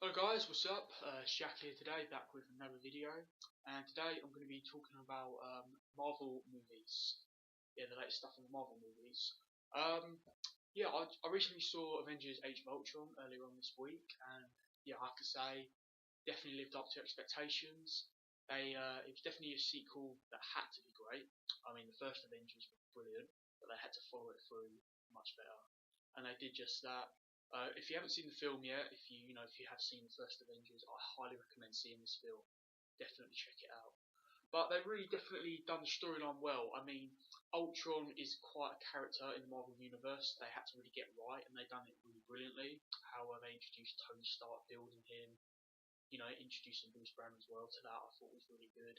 Hello guys, what's up? It's Jack here today, back with another video. And today I'm going to be talking about Marvel movies. Yeah, the latest stuff in the Marvel movies. I recently saw Avengers Age of Ultron earlier on this week, and yeah, I have to say, definitely lived up to expectations. It was definitely a sequel that had to be great. I mean, the first Avengers was brilliant, but they had to follow it through much better, and they did just that. If you haven't seen the film yet, if you have seen the first Avengers, I highly recommend seeing this film. Definitely check it out. But they've really definitely done the storyline well. I mean, Ultron is quite a character in the Marvel Universe. They had to really get right, and they've done it really brilliantly. How they introduced Tony Stark, building him, introducing Bruce Banner as well to that, I thought was really good.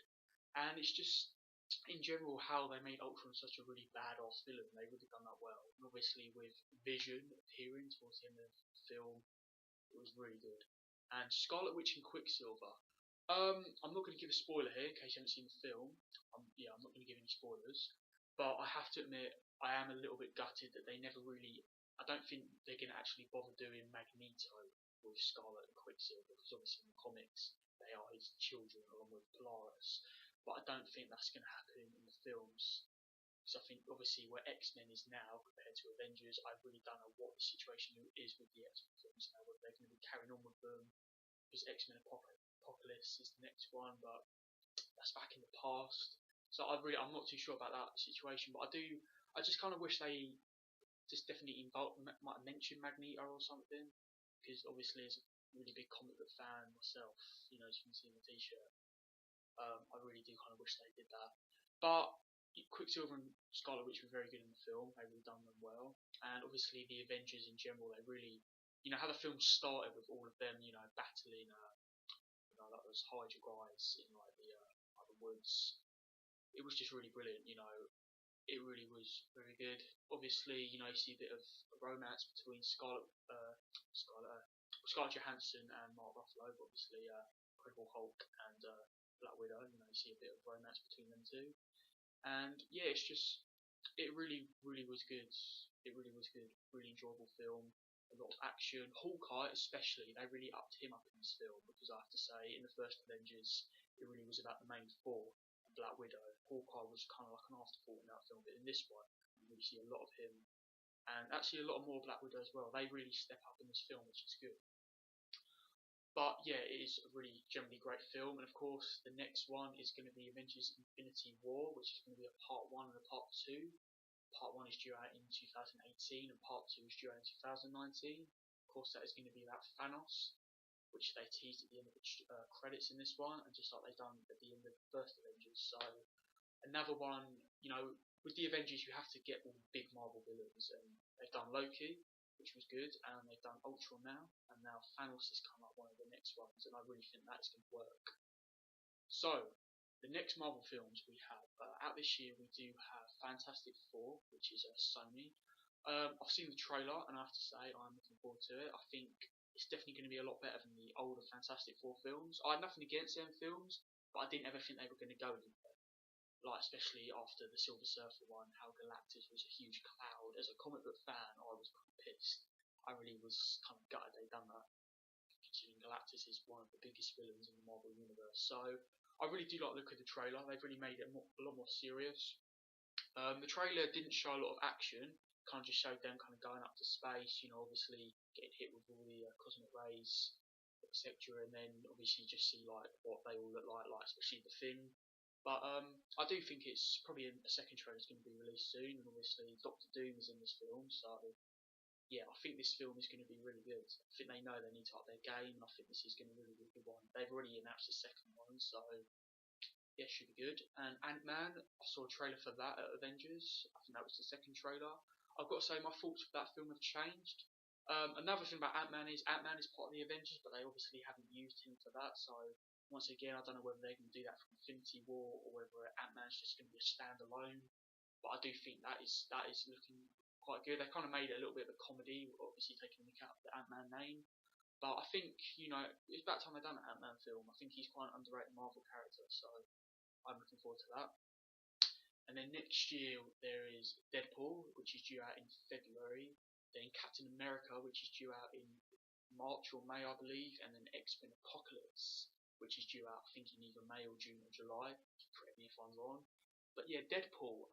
And it's just, in general, how they made Ultron such a really badass villain. They really done that well. And obviously, with Vision appearing towards the end of the film, it was really good. And Scarlet Witch and Quicksilver. I'm not going to give a spoiler here in case you haven't seen the film. I'm not going to give any spoilers. But I have to admit, I am a little bit gutted that they never really. I don't think they're going to actually bother doing Magneto with Scarlet and Quicksilver, because obviously in the comics they are his children along with Polaris. But I don't think that's going to happen in the films. Because I think obviously where X-Men is now compared to Avengers, I really don't know what the situation is with the X-Men films now, whether they're going to be carrying on with them, because X-Men Apocalypse is the next one, but that's back in the past. So I'm not too sure about that situation, but I just kind of wish they just definitely might mention Magneto or something, because obviously as a really big comic book fan myself, as you can see in the t-shirt, I really do kind of wish they did that. But Quicksilver and Scarlet Witch were very good in the film. They really done them well, and obviously the Avengers in general, they really, how the film started with all of them, battling, like those Hydra guys in like the woods. It was just really brilliant. It really was very good. Obviously, you see a bit of romance between Scarlett Johansson and Mark Ruffalo. Obviously, Incredible Hulk and Black Widow. You see a bit of romance between them two. And yeah, it really, really was good. It really was good. Really enjoyable film. A lot of action. Hawkeye, especially, they really upped him up in this film, because I have to say, in the first Avengers, it really was about the main four. Black Widow. Hawkeye was kind of like an afterthought in that film, but in this one, you really see a lot of him, and actually a lot more Black Widow as well. They really step up in this film, which is good. But yeah, it is a really generally great film, and of course, the next one is going to be Avengers: Infinity War, which is going to be a part one and a part two. Part one is due out in 2018, and part two is due out in 2019. Of course, that is going to be about Thanos, which they teased at the end of the credits in this one, and just like they've done at the end of the first Avengers. So another one, with the Avengers, you have to get all the big Marvel villains, and they've done Loki, which was good, and they've done Ultron now, and now Thanos has come up one of the next ones, and I really think that's going to work. So, the next Marvel films we have out this year, we do have Fantastic Four, which is Sony. I've seen the trailer, and I have to say I'm looking forward to it. I think it's definitely going to be a lot better than the older Fantastic Four films. I had nothing against them films, but I didn't ever think they were going to go anywhere. Like, especially after the Silver Surfer one, how Galactus was a huge cloud. As a comic book fan, I was kind of pissed. I really was kind of gutted they'd done that, considering Galactus is one of the biggest villains in the Marvel Universe. So I really do like the look of the trailer. They've really made it a lot more serious. The trailer didn't show a lot of action. Kind of just showed them kind of going up to space. Obviously getting hit with all the cosmic rays, etc. And then obviously just see like what they all look like especially the Thing. But I do think it's probably a second trailer is going to be released soon, and obviously Doctor Doom is in this film, so yeah, I think this film is going to be really good. I think they know they need to up their game, and I think this is going to really be a good one. They've already announced the second one, so yeah, should be good. And Ant-Man, I saw a trailer for that at Avengers. I think that was the second trailer. I've got to say, my thoughts for that film have changed. Another thing about Ant-Man is part of the Avengers, but they obviously haven't used him for that, so once again, I don't know whether they're going to do that for Infinity War, or whether Ant-Man's just going to be a standalone. But I do think that is looking quite good. They kind of made it a little bit of a comedy, obviously taking the out of the Ant-Man name. But I think, it's about time they've done an Ant-Man film. I think he's quite an underrated Marvel character, so I'm looking forward to that. And then next year there is Deadpool, which is due out in February. Then Captain America, which is due out in March or May, I believe, and then X-Men Apocalypse, which is due out, I think, in either May or June or July. Correct me if I'm wrong. But yeah, Deadpool.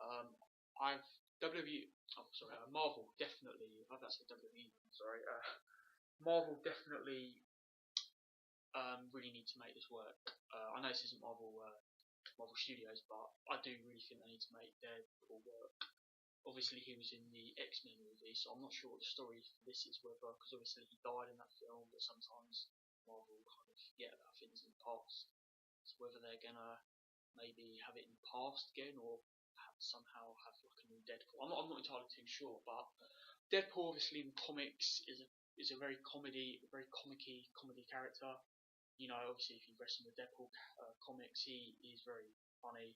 I've WWE. Oh, sorry, Marvel definitely. I've actually WWE. Sorry, Marvel definitely really need to make this work. I know this isn't Marvel Studios, but I do really think they need to make Deadpool work. Obviously, he was in the X-Men movie, so I'm not sure what the story for this is, whether, because obviously he died in that film, but sometimes Marvel kind of forget about things in the past. So whether they're gonna maybe have it in the past again, or somehow have like a new Deadpool. I'm not entirely too sure, but Deadpool obviously in the comics is a very very comic-y comedy character. You know, obviously if you've read some of the Deadpool comics, he is very funny.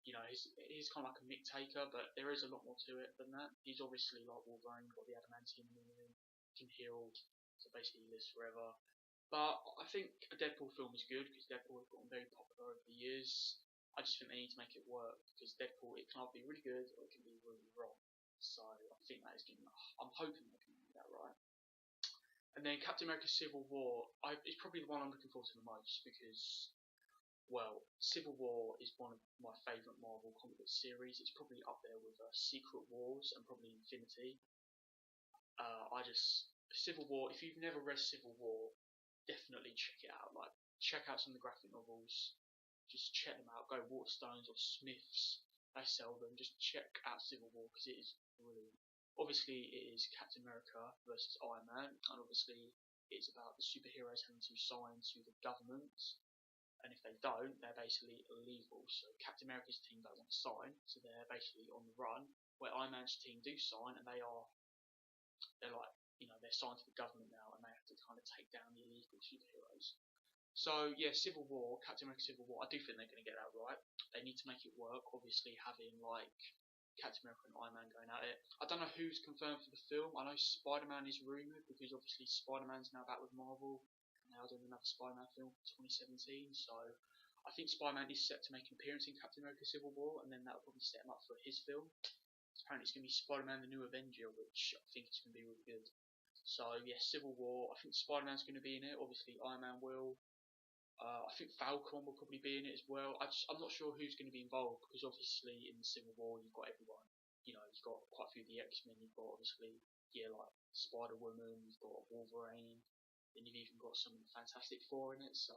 You know, he's kind of like a Mick Taker, but there is a lot more to it than that. He's obviously like Wolverine, got the adamantium in him, can heal, so basically he lives forever. But I think a Deadpool film is good because Deadpool has gotten very popular over the years. I just think they need to make it work because Deadpool, it can either be really good or it can be really wrong. So I think that is getting. I'm hoping they can do that right. And then Captain America: Civil War, it's probably the one I'm looking forward to the most because, well, Civil War is one of my favourite Marvel comic book series. It's probably up there with Secret Wars and probably Infinity. Civil War. If you've never read Civil War, definitely check it out. Like, check out some of the graphic novels. Just check them out. Go Waterstones or Smiths. They sell them. Just check out Civil War because it is brilliant. Obviously, it is Captain America versus Iron Man, and obviously, it's about the superheroes having to sign to the government. And if they don't, they're basically illegal. So Captain America's team don't want to sign, so they're basically on the run. Where Iron Man's team do sign, and they're like, you know, they're signed to the government now, and they have to kind of take down the illegal superheroes. So yeah, Civil War, Captain America Civil War, I do think they're going to get that right. They need to make it work. Obviously, having like Captain America and Iron Man going at it. I don't know who's confirmed for the film. I know Spider-Man is rumoured because obviously Spider-Man's now back with Marvel. And they are doing another Spider-Man film for 2017. So I think Spider-Man is set to make an appearance in Captain America Civil War, and then that'll probably set him up for his film. Apparently it's going to be Spider-Man the New Avenger, which I think is going to be really good. So yeah, Civil War. I think Spider-Man's going to be in it. Obviously Iron Man will. I think Falcon will probably be in it as well. I'm not sure who's going to be involved because obviously in the Civil War you've got everyone. You know, you've got quite a few of the X-Men. You've got obviously like Spider-Woman. You've got Wolverine. Then you've even got some Fantastic Four in it. So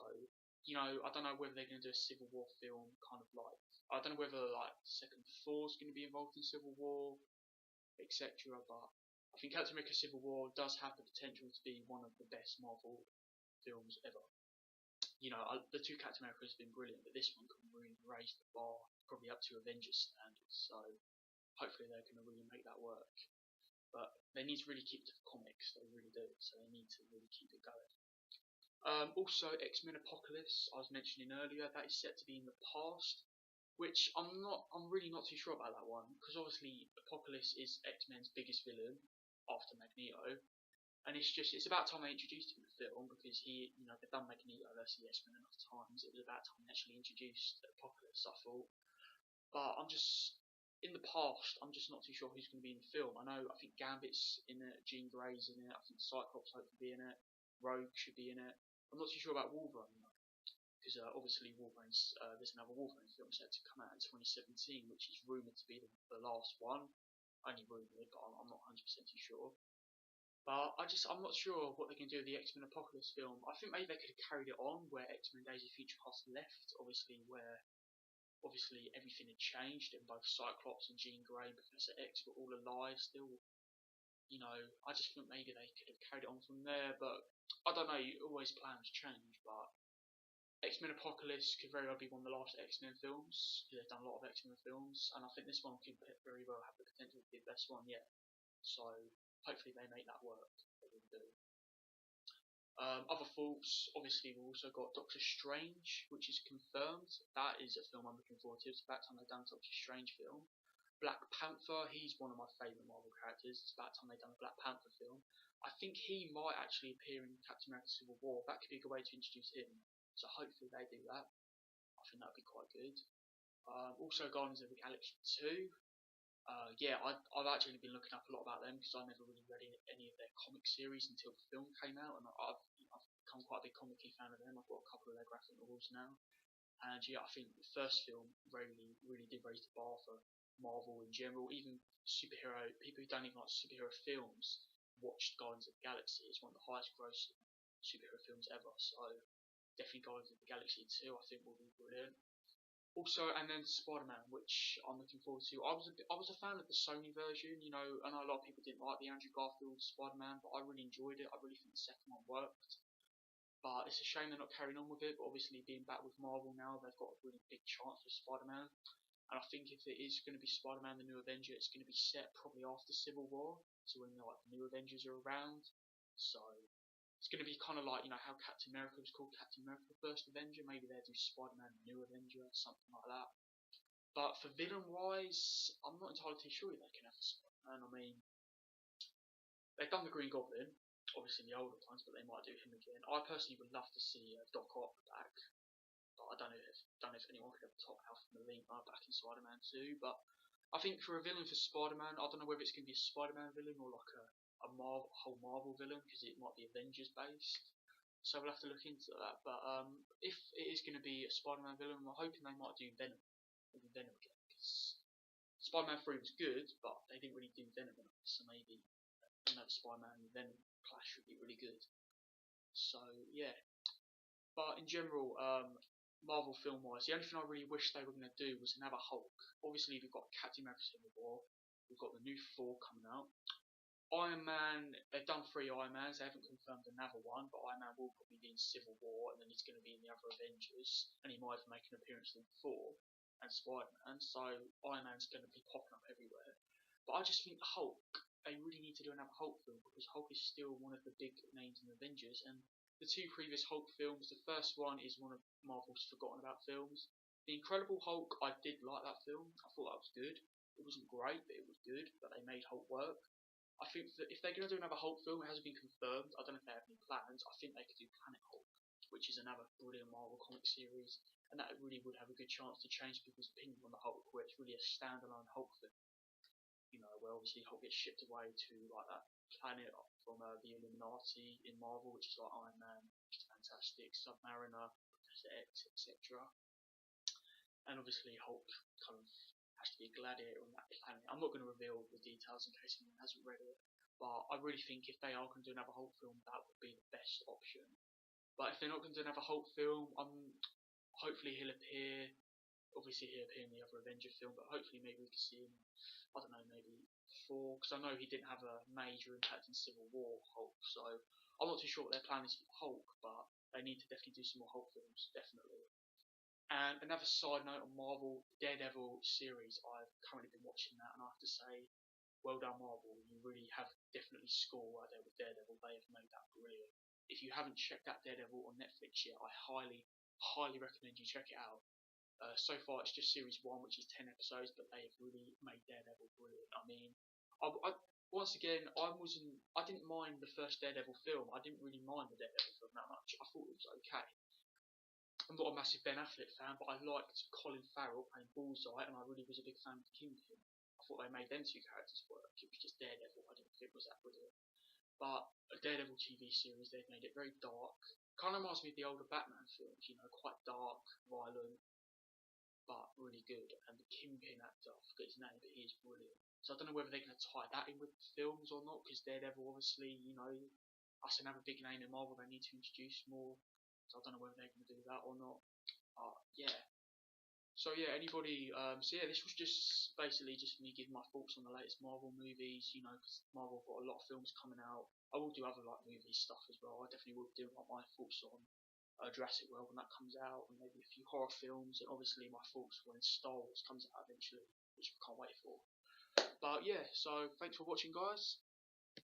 you know, I don't know whether they're going to do a Civil War film kind of like. I don't know whether like second Thor's going to be involved in Civil War, etc. But I think Captain America: Civil War does have the potential to be one of the best Marvel films ever. You know, the two Captain Americas have been brilliant, but this one can really raise the bar, probably up to Avengers standards. So hopefully they're going to really make that work. But they need to really keep to the comics, they really do. So they need to really keep it going. Also, X-Men Apocalypse, I was mentioning earlier, that is set to be in the past, which I'm really not too sure about that one, because obviously Apocalypse is X-Men's biggest villain after Magneto. And it's about time they introduced him in the film because you know, they've done Magneto versus the X-Men enough times. It was about time they actually introduced Apocalypse, I thought. But in the past, I'm just not too sure who's going to be in the film. I think Gambit's in it, Jean Grey's in it, I think Cyclops hopefully be in it, Rogue should be in it. I'm not too sure about Wolverine though, because obviously there's another Wolverine film set to come out in 2017, which is rumoured to be the last one. Only rumoured, but I'm not 100% too sure. But I'm not sure what they can do with the X-Men Apocalypse film. I think maybe they could have carried it on where X-Men Days of Future Past left, obviously everything had changed and both Cyclops and Jean Grey and Professor X were all alive still. You know, I just think maybe they could have carried it on from there, but I don't know, always plans change, but X-Men Apocalypse could very well be one of the last X-Men films, because they've done a lot of X-Men films, and I think this one could very well have the potential to be the best one yet. So hopefully they make that work. They really do. Other thoughts, obviously we've also got Doctor Strange, which is confirmed. That is a film I'm looking forward to. It's about time they've done a Doctor Strange film. Black Panther, he's one of my favourite Marvel characters. It's about time they've done a Black Panther film. I think he might actually appear in Captain America Civil War. That could be a good way to introduce him. So hopefully they do that. I think that would be quite good. Also Guardians of the Galaxy 2. I've actually been looking up a lot about them because I never really read any of their comic series until the film came out, and I've big comic fan of them. I've got a couple of their graphic novels now. And yeah, I think the first film really did raise the bar for Marvel in general. Even superhero people who don't even like superhero films watched Guardians of the Galaxy. It's one of the highest grossing superhero films ever. So definitely Guardians of the Galaxy 2 I think will be brilliant. Also, and then Spider-Man, which I'm looking forward to. I was a fan of the Sony version. You know, I know a lot of people didn't like the Andrew Garfield Spider-Man, but I really enjoyed it. I really think the second one worked. But it's a shame they're not carrying on with it. But obviously, being back with Marvel now, they've got a really big chance for Spider-Man. And I think if it is going to be Spider-Man, the New Avenger, it's going to be set probably after Civil War, so when like the New Avengers are around. So it's going to be kind of like, you know, how Captain America was called Captain America the First Avenger. Maybe they'll do Spider-Man the New Avenger, something like that. But for villain-wise, I'm not entirely too sure they can have a Spider-Man. I mean, they've done the Green Goblin, obviously in the older times, but they might do him again. I personally would love to see Doc Ock back, but I don't know if anyone could ever top Alfred Molina back in Spider-Man 2. But I think for a villain for Spider-Man, I don't know whether it's going to be a Spider-Man villain or like a whole Marvel villain, because it might be Avengers based. So we'll have to look into that. But if it is going to be a Spider-Man villain, I'm hoping they might do Venom. Maybe Venom again, because Spider-Man 3 was good, but they didn't really do Venom enough. So maybe another Spider-Man and Venom clash would be really good. So yeah. But in general, Marvel film-wise, the only thing I really wish they were going to do was another Hulk. Obviously, we've got Captain America Civil War. We've got the new Thor coming out. Iron Man, they've done 3 Iron Mans, they haven't confirmed another one, but Iron Man will probably be in Civil War, and then he's going to be in the other Avengers, and he might even make an appearance in Thor and Spider-Man, so Iron Man's going to be popping up everywhere. But I just think Hulk, they really need to do another Hulk film, because Hulk is still one of the big names in Avengers, and the 2 previous Hulk films, the first one is one of Marvel's forgotten about films. The Incredible Hulk, I did like that film, I thought that was good. It wasn't great, but it was good, but they made Hulk work. I think that if they're going to do another Hulk film, it hasn't been confirmed. I don't know if they have any plans. I think they could do Planet Hulk, which is another brilliant Marvel comic series, and that really would have a good chance to change people's opinion on the Hulk, where it's really a standalone Hulk film. You know, where obviously Hulk gets shipped away to like that planet from the Illuminati in Marvel, which is like Iron Man, Fantastic, Submariner, Professor X, etc. And obviously Hulk kind of has to be a gladiator on that planet. I'm not going to reveal the details in case anyone hasn't read it, but I really think if they are going to do another Hulk film, that would be the best option. But if they're not going to do another Hulk film, hopefully he'll appear. Obviously he'll appear in the other Avenger film, but hopefully maybe we can see him. I don't know, maybe 4, because I know he didn't have a major impact in Civil War Hulk, so I'm not too sure what their plan is for Hulk, but they need to definitely do some more Hulk films, definitely. And another side note on Marvel, Daredevil series, I've currently been watching that, and I have to say, well done Marvel, you really have definitely scored right there with Daredevil. They have made that brilliant. If you haven't checked out Daredevil on Netflix yet, I highly recommend you check it out. So far it's just series 1, which is 10 episodes, but they have really made Daredevil brilliant. I mean, once again, I didn't mind the first Daredevil film. I didn't really mind the Daredevil film that much. I thought it was okay. I'm not a massive Ben Affleck fan, but I liked Colin Farrell playing Bullseye, and I really was a big fan of Kingpin. I thought they made them 2 characters work. It was just Daredevil. I didn't think it was that brilliant. But a Daredevil TV series, they've made it very dark. Kind of reminds me of the older Batman films, you know, quite dark, violent, but really good. And the Kingpin actor, I forget his name, but he is brilliant. So I don't know whether they're going to tie that in with the films or not, because Daredevil, obviously, you know, that's another big name in Marvel they need to introduce more. So I don't know whether they're going to do that or not. Yeah. So yeah, so yeah, this was just basically just me giving my thoughts on the latest Marvel movies. You know, because Marvel have got a lot of films coming out. I will do other like movie stuff as well. I definitely will do like my thoughts on Jurassic World when that comes out, and maybe a few horror films, and obviously my thoughts when Star Wars comes out eventually, which I can't wait for. But yeah, so thanks for watching, guys.